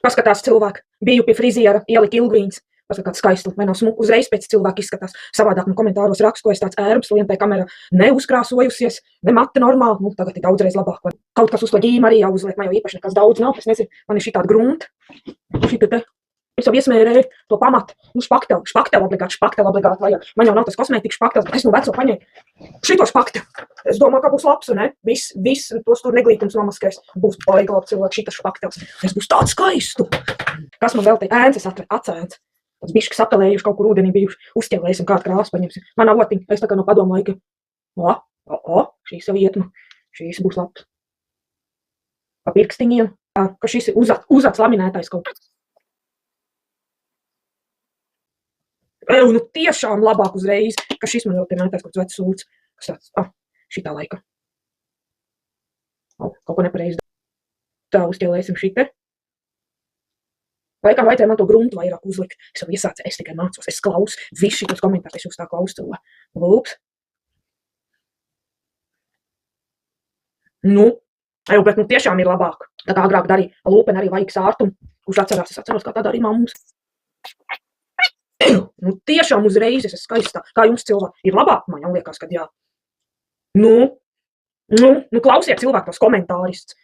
Paskatās cilvēki, biju pie friziera, ielika ilgvīns. Paskatāt skaistu, vai nav smuku, uzreiz pēc cilvēka izskatās. Savādāk man komentāros rakstu, ko es tāds ērbs, lientai kamera neuzkrāsojusies, ne mate normāli, nu tagad ir daudzreiz labāk. Kaut kas uz to ģīmu arī jāuzliek, man jau īpaši nekas daudz nav, es nezinu, man ir šitāda grunta. Šita te, es jau iesmērēju to pamatu, nu špakteli obligāti vajag. Man jau nav tas kosmētikas špaktels, bet es nu veco paņēmu šito špakteli. Es domāju, ka būs labs, ne? Viss tos tur neglītums nomaskēs. Būs baigi labi cilvēki šitas špaktels. Es būs tāds skaistu. Kas man vēl te ēns, es atcēns. Tāds bišķi sapelējuši, kaut kur ūdenī bijuši, uzķēlēsim, kādu krāsu paņemsim. Man nav otiņa, es tā kā no padomu laika. Šīs jau ietma, šīs būs labs. Pa pirkstiņiem, ka šis ir uzats laminētais kaut kas. Nu tiešām labāk uzreiz, ka šis man jau te mētais kaut vecs sūds. Kas tāds, šitā laika. Kaut ko nepareizi. Tā uzķēlēsim šite. Laikam vajadzēja man to gruntu vairāk uzlikt. Es jau iesācu, es tikai mācos, es klausu. Visi šitos komentārus, es jūs tā klausu cilvēku. Lūps. Bet tiešām ir labāk. Tā kā agrāk darīja, lūpeni arī vajag sārtumu. Kurš atcerās, es atceros, kā tā darīja mammas. Tiešām uzreiz es esmu skaistā. Kā jums cilvēki ir labāk? Man jau liekas, ka jā. Klausiet cilvēku tos komentārists.